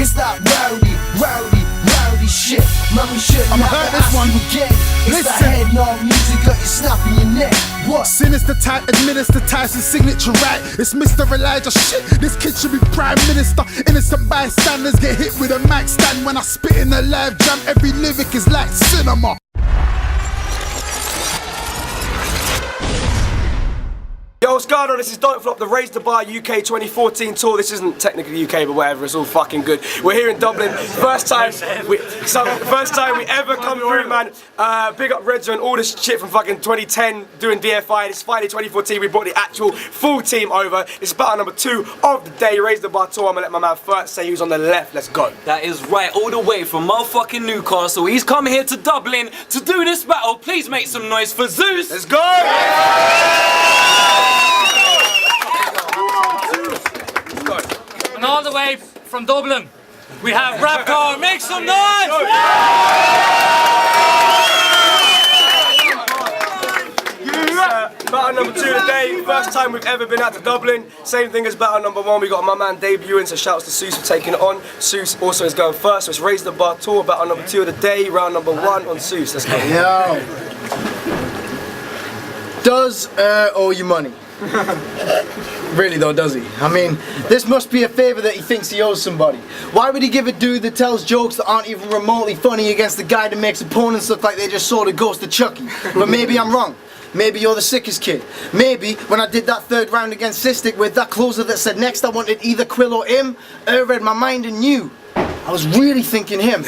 It's that rowdy shit. Man, we shouldn't have to ask you again. It's that head knob music got you snapping your neck. What? Sinister type, administer Tyson's signature right. It's Mr. Elijah shit. This kid should be Prime Minister. Innocent bystanders get hit with a mic stand. When I spit in a live jam, every lyric is like cinema. Yo, what's going on? This is Don't Flop, the Raise the Bar UK 2014 tour. This isn't technically UK, but whatever, it's all fucking good. We're here in Dublin. First time we ever come through, man. Big up Redzer and all this shit from fucking 2010 doing DFI. This Friday 2014, we brought the actual full team over. It's battle number 2 of the day, Raise the Bar tour. I'm gonna let my man first say who's on the left. Let's go. That is right, all the way from motherfucking Newcastle. He's come here to Dublin to do this battle. Please make some noise for SUUS. Let's go! And all the way from Dublin, we have RAPTHOR. Make some noise! Battle number 2 today, first time we've ever been out to Dublin. Same thing as battle number 1, we got my man debuting, so shouts to SUUS for taking it on. SUUS also is going first, so it's Raise the Bar tour, battle number 2 of the day, round number 1 on SUUS. Let's go. Yo. Does owe you money? Really though, does he? I mean, this must be a favour that he thinks he owes somebody. Why would he give a dude that tells jokes that aren't even remotely funny against the guy that makes opponents look like they just saw the ghost of Chucky? But maybe I'm wrong. Maybe you're the sickest kid. Maybe when I did that 3rd round against Cystic with that closer that said next I wanted either Quill or him, read my mind and knew. I was really thinking him.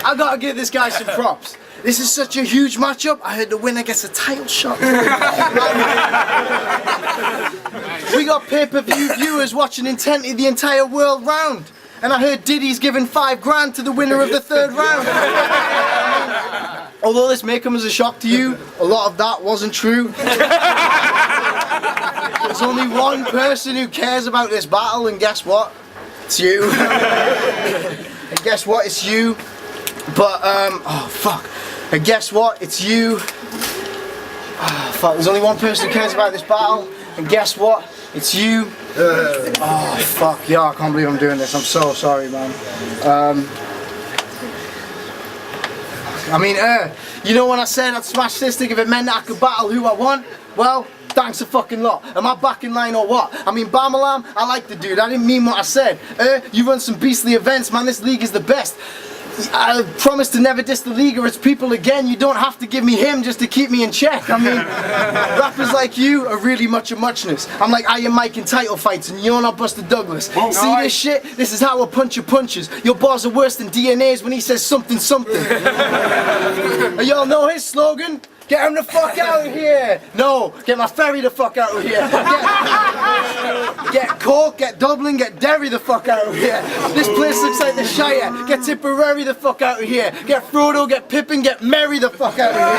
I gotta give this guy some props. This is such a huge matchup. I heard the winner gets a title shot. We got pay-per-view viewers watching intently the entire world round. And I heard Diddy's giving $5 grand to the winner of the 3rd round. Although this may come as a shock to you, a lot of that wasn't true. There's only one person who cares about this battle, and guess what? It's you. And guess what? It's you. But, oh fuck. And guess what? It's you. Oh, fuck. There's only one person who cares about this battle, and guess what? It's you. Oh fuck. Yeah, I can't believe I'm doing this. I'm so sorry, man. I mean, you know when I said I'd smash Cystic if it meant that I could battle who I want? Well, thanks a fucking lot. Am I back in line or what? I mean, Bamalam, I like the dude. I didn't mean what I said. You run some beastly events, man. This league is the best. I promise to never diss the league or its people again. You don't have to give me him just to keep me in check. I mean, rappers like you are really much a muchness. I'm like Iron Mike in title fights and you're not Buster Douglas. See this shit? This is how a puncher punches. Your bars are worse than DNA's when he says something something. Y'all know his slogan? Get him the fuck out of here! No, get my ferry the fuck out of here! Get Cork, get Dublin, get Derry the fuck out of here! This place looks like the Shire! Get Tipperary the fuck out of here! Get Frodo, get Pippin, get Merry the fuck out of here!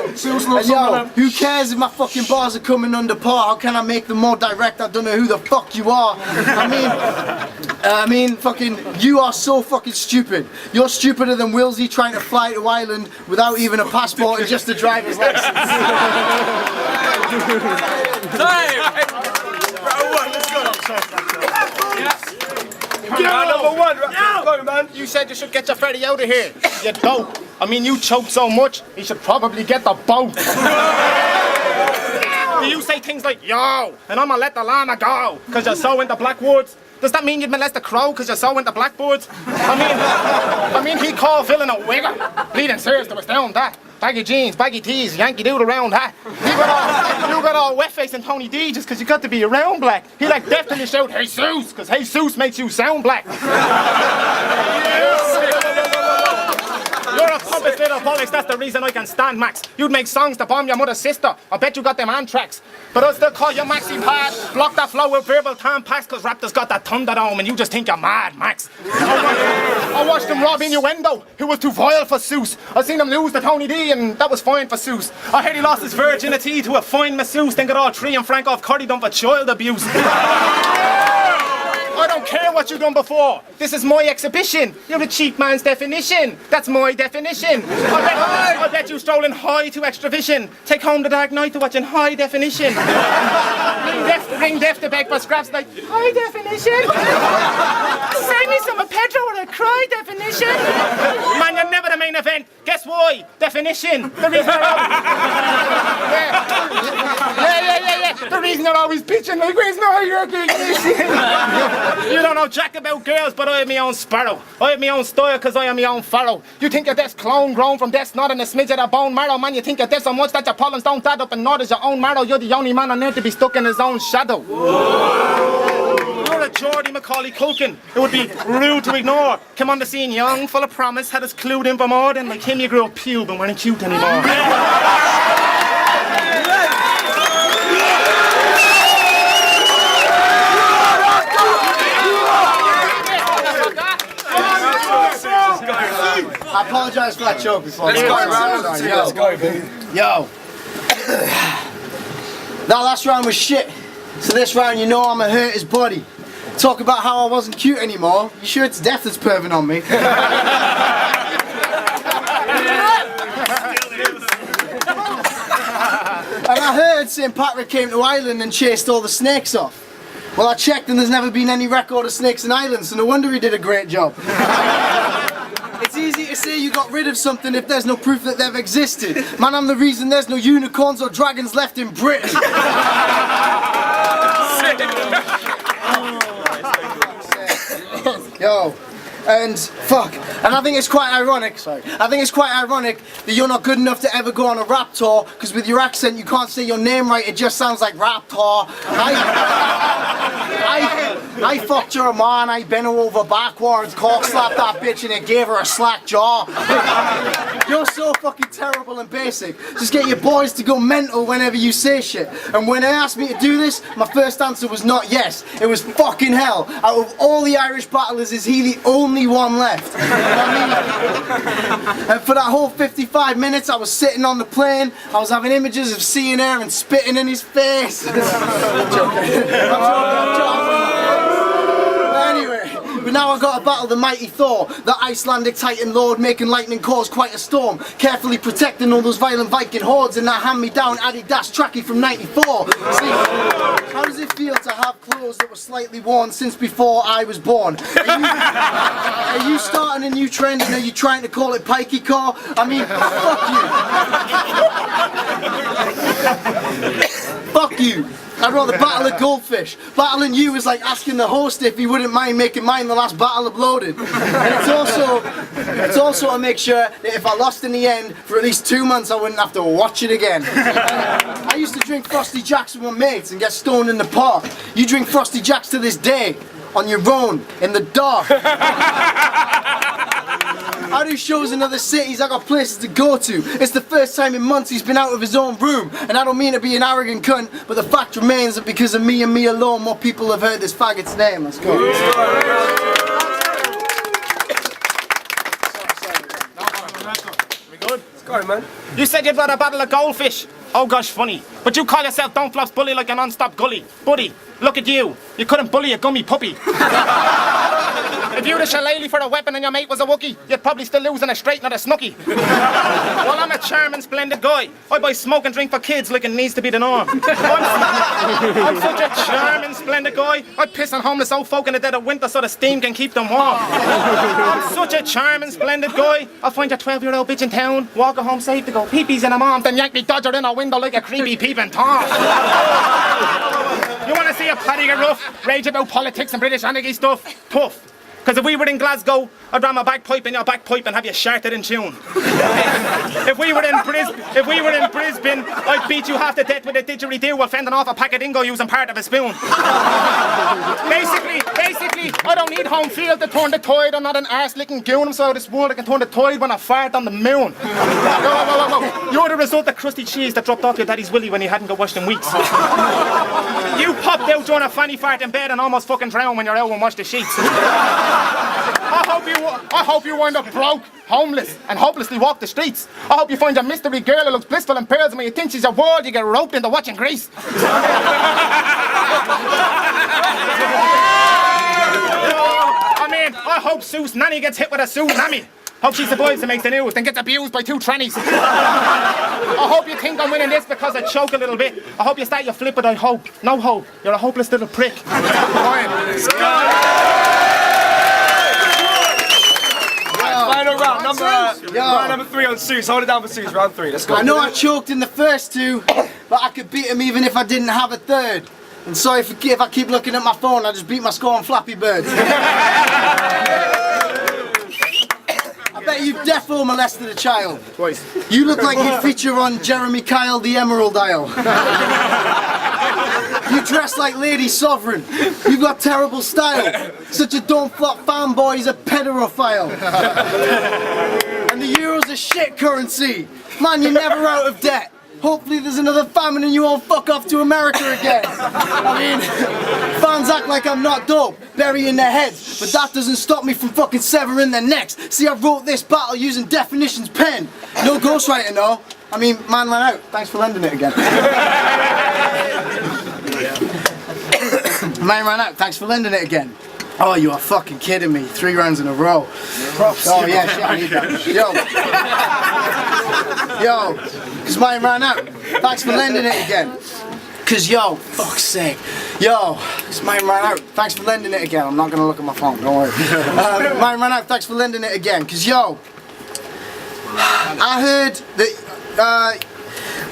And yo, who cares if my fucking bars are coming under par? How can I make them more direct? I don't know who the fuck you are! I mean, fucking, you are so fucking stupid. You're stupider than Wilsey trying to fly to Ireland without even a passport and just a driver's license. Round number 1, let's go, man. You said you should get your ferry out of here. You don't. I mean, you choke so much, you should probably get the boat. You say things like, yo, and I'ma let the llama go, cause you're so into Blackwoods. Does that mean you'd molest a crow because you're so into blackbirds? I mean, he called Villain a wigger. Bleeding serious to us down that. Baggy jeans, baggy tees, Yankee Doodle round hat. You got all wet-faced and Tony D just because you got to be around black. He like definitely shout, hey SUUS, because hey SUUS makes you sound black. You're a pompous little bollocks, that's the reason I can stand Max. You'd make songs to bomb your mother's sister. I bet you got them anthrax. But I'll still call you Maxi Pad. Block that flow with verbal tampons, cause Raptor's got that Thunderdome and you just think you're mad, Max. I watched him rob Innuendo, who was too vile for SUUS. I seen him lose to Tony D and that was fine for SUUS. I heard he lost his virginity to a fine masseuse, then got all three and Frank off Curry done for child abuse. I don't care what what you done before. This is my exhibition. You're a cheap man's definition. That's my definition. I bet you strolling high to extra vision. Take home the dark night to watch in high definition. ring deaf to beg for scraps like high definition. Save me some of Pedro or a cry definition. Man, you're never the main event. Guess why? Definition. The reason the reason you're always pitching like where's no recognition. You don't know jack about girls, but I have my own sparrow. I have my own style because I am my own pharaoh. You think you're this clone grown from death, not in a smidge of a bone marrow. Man, you think you're this so much that your problems don't add up and nor does your own marrow. You're the only man on earth to be stuck in his own shadow. You're a Geordie Macaulay Culkin. It would be rude to ignore. Come on the scene young, full of promise, had us clued in for more than like him you grew up pube and weren't cute anymore. I apologise for that joke before. Let's go, baby. Yo. That last round was shit. So this round, you know I'ma hurt his body. Talk about how I wasn't cute anymore. You sure it's death that's perving on me? And I heard St. Patrick came to Ireland and chased all the snakes off. Well, I checked and there's never been any record of snakes in Ireland, so no wonder he did a great job. It's easy to say you got rid of something if there's no proof that they've existed. Man, I'm the reason there's no unicorns or dragons left in Britain. Yo, and fuck, and I think it's quite ironic, that you're not good enough to ever go on a rap tour, because with your accent you can't say your name right, it just sounds like RAPTHOR. I fucked your man, I bent her over backwards, cock slapped that bitch and it gave her a slack jaw. You're so fucking terrible and basic. Just get your boys to go mental whenever you say shit. And when they asked me to do this, my first answer was not yes. It was fucking hell. Out of all the Irish battlers, is he the only one left? And for that whole 55 minutes, I was sitting on the plane, I was having images of seeing her and spitting in his face. I'm joking. Anyway, but now I've got to battle the mighty Thor, the Icelandic Titan Lord, making lightning cause quite a storm, carefully protecting all those violent Viking hordes in that hand-me-down Adidas trackie from '94. See, how does it feel to have clothes that were slightly worn since before I was born? Are you starting a new trend and are you trying to call it pikey car? I mean, fuck you. Fuck you. I'd rather battle a goldfish. Battling you is like asking the host if he wouldn't mind making mine the last battle uploaded. And it's also to make sure that if I lost in the end, for at least 2 months I wouldn't have to watch it again. I used to drink Frosty Jacks with my mates and get stoned in the park. You drink Frosty Jacks to this day, on your own, in the dark. I do shows in other cities, I got places to go to. It's the first time in months he's been out of his own room. And I don't mean to be an arrogant cunt, but the fact remains that because of me and me alone, more people have heard this faggot's name. Let's go. We good? Let's go, man. You said you'd rather battle a goldfish. Oh gosh, funny. But you call yourself Don't Flop's bully like a non-stop gully. Buddy, look at you. You couldn't bully a gummy puppy. If you had a shillelagh for a weapon and your mate was a Wookiee, you'd probably still lose in a straight, not a snooky. Well, I'm a charming, splendid guy. I buy smoke and drink for kids like it needs to be the norm. I'm such a charming, splendid guy. I piss on homeless old folk in the dead of winter so the steam can keep them warm. I'm such a charming, splendid guy. I'll find your 12-year-old bitch in town, walk her home safe to go pee-pees in her mom, then yank me dodger in her window like a creepy peeping Tom. You want to see a Paddy get rough, rage about politics and British anarchy stuff? Tough. Because if we were in Glasgow, I'd ram a bagpipe in your bagpipe and have you sharted in tune. If we were in Brisbane, I'd beat you half to death with a didgeridoo while fending off a pack of dingo using part of a spoon. Basically, I don't need home field to turn the tide. I'm not an arse-licking goon. I'm so out of this world I can turn the tide when I fart on the moon. Whoa. You're the result of crusty cheese that dropped off your daddy's willy when he hadn't got washed in weeks. You popped out during a fanny fart in bed and almost fucking drowned when you're out and washed the sheets. I hope you wind up broke, homeless, and hopelessly walk the streets. I hope you find a mystery girl who looks blissful and pearls, and when you think she's a ward, you get roped into watching Grease. I hope SUUS nanny gets hit with a tsunami. Hope she survives and makes the news, then gets abused by 2 trannies. I hope you think I'm winning this because I choke a little bit. I hope you start your flip, but I hope. No hope. You're a hopeless little prick. Final round, round number 3 on SUUS. Hold it down for SUUS, round 3. Let's go. I know I choked in the first 2, but I could beat him even if I didn't have a 3rd. And sorry if I keep looking at my phone, I just beat my score on Flappy Bird. I bet you've defo molested a child. Twice. You look like you feature on Jeremy Kyle, the Emerald Isle. You dress like Lady Sovereign. You've got terrible style. Such a don't flop fanboy, he's a pedophile. And the euro's a shit currency. Man, you're never out of debt. Hopefully there's another famine and you all fuck off to America again. I mean, fans act like I'm not dope, burying their heads, but that doesn't stop me from fucking severing their necks. See, I wrote this battle using Definition's pen. No ghostwriting though. I mean, man ran out. Thanks for lending it again. Man ran out. Thanks for lending it again. Oh, you are fucking kidding me. 3 rounds in a row. Props. Oh yeah, shit, I need that. Yo, cause mine ran out. Thanks for lending it again. Cause yo, fuck's sake. Yo, cause mine ran out. Thanks for lending it again. I'm not gonna look at my phone, don't worry. Mine ran out, thanks for lending it again. Cause yo, I heard that,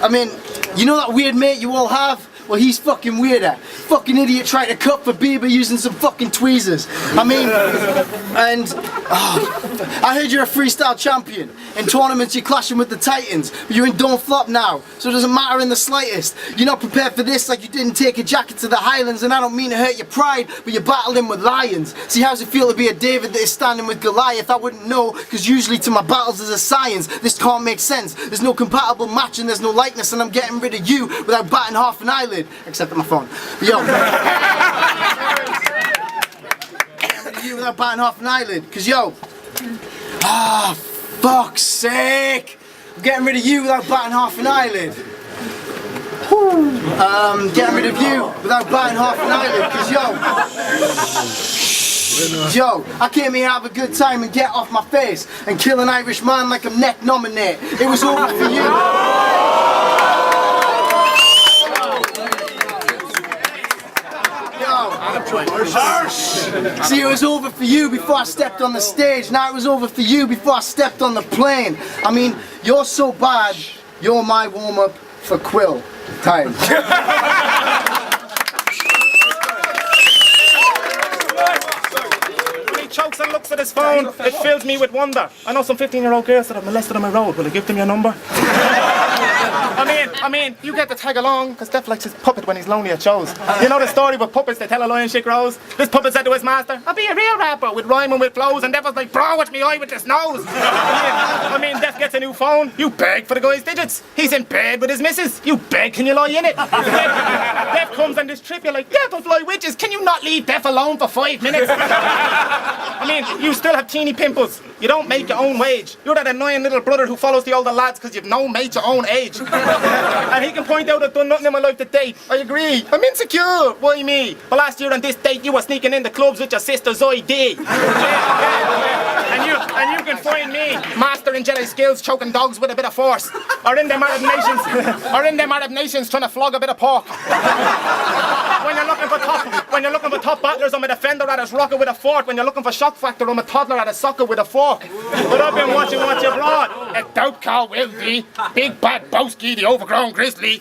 I mean, you know that weird mate you all have? Well, he's fucking weirder. Fucking idiot trying to cut for Bieber using some fucking tweezers. I mean, and I heard you're a freestyle champion. In tournaments you're clashing with the Titans, but you're in Don't Flop now, so it doesn't matter in the slightest. You're not prepared for this like you didn't take a jacket to the Highlands, and I don't mean to hurt your pride, but you're battling with lions. See, how's it feel to be a David that is standing with Goliath? I wouldn't know, because usually to my battles there's a science. This can't make sense. There's no compatible match and there's no likeness, and I'm getting rid of you without batting half an eyelid. Except at my phone. But yo, you without batting half an eyelid, cause yo, fuck's sake, I'm getting rid of you without batting half an eyelid. Getting rid of you without batting half an eyelid, cause yo, I came here to have a good time and get off my face and kill an Irish man like I'm neck nominate. It was over for you. See, it was over for you before I stepped on the stage. Now it was over for you before I stepped on the plane. I mean, you're so bad, you're my warm-up for Quill time. He chokes and looks at his phone. It fills me with wonder. I know some 15-year-old girls that have molested on my road. Will I give them your number? I mean, you get to tag along, because Steph likes his puppet when he's lonely at shows. You know the story with puppets, they tell a lion shit grows? This puppet said to his master, I'll be a real rapper with rhyming with flows, and Def was like, bro, watch me eye with this nose. I mean, Def gets a new phone, you beg for the guy's digits. He's in bed with his missus, you beg, can you lie in it? Def comes on this trip, you're like, Def will fly witches, can you not leave Def alone for 5 minutes? I mean, you still have teeny pimples. You don't make your own wage. You're that annoying little brother who follows the older lads because you've no mate your own age. And he can point out I've done nothing in my life to date. I agree. I'm insecure. Why me? But last year on this date you were sneaking in the clubs with your sister's ID. And you can find me, master in Jedi skills, choking dogs with a bit of force. Or in them Arab nations trying to flog a bit of pork. When you're looking for top battlers, I'm a defender at his rocket with a fort. When you're looking for shock factor, I'm a toddler at a soccer with a fork. But I've been watching what you brought. A doubt Carl will be. Big bad Bowski, the overgrown grizzly.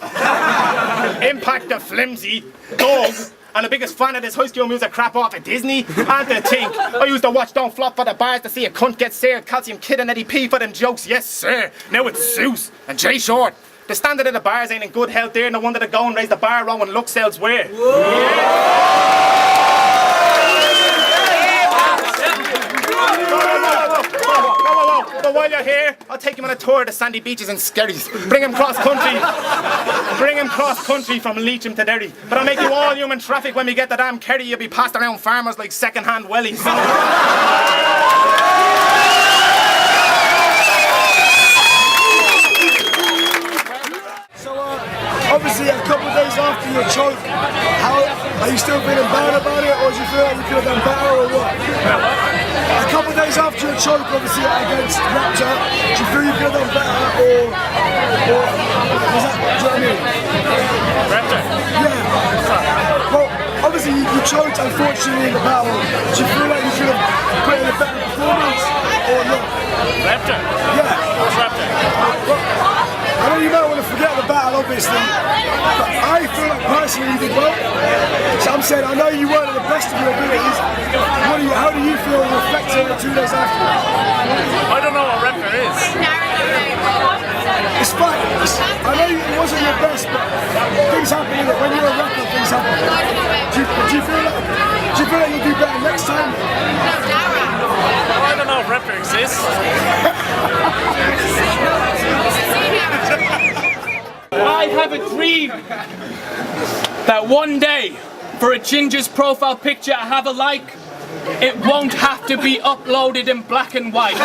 Impact the flimsy. Dog. And the biggest fan of this High School Music crap off at Disney. And to think, I used to watch Don't Flop for the bars to see a cunt get seared. Calcium Kid and Eddie P for them jokes, yes sir. Now it's SUUS and Jay Short. The standard of the bars ain't in good health there. No wonder they go and raise the bar row and looks elsewhere. But while you're here, I'll take him on a tour of the sandy beaches and Skerries. Bring him cross country from Leitrim to Derry. But I'll make you all human traffic when we get to damn Kerry. You'll be passed around farmers like second-hand wellies. Obviously, a couple of days after your choke, how are you still feeling bad about it, or do you feel like you could have done better, or what? the choke obviously against Raptor, do you feel you could have done better or was that, do you know what I mean? Raptor. Yeah. Well, obviously you choked unfortunately in the battle. Do you feel like you could have put in a better performance or not? Raptor. Yeah. What's Raptor? Well, I know you might want to forget the battle obviously, but I feel like personally you did well. So I'm saying I know you weren't at the best of your abilities. How do you feel reflecting on 2 days after? I don't know what Raptor is. It's fine. I know it wasn't your best, but things happen in it. When you're a rapper, things happen. Do you feel like you'll do better next time? I don't know if Raptor exists. I have a dream that one day, for a Ginger's profile picture I have a like, it won't have to be uploaded in black and white.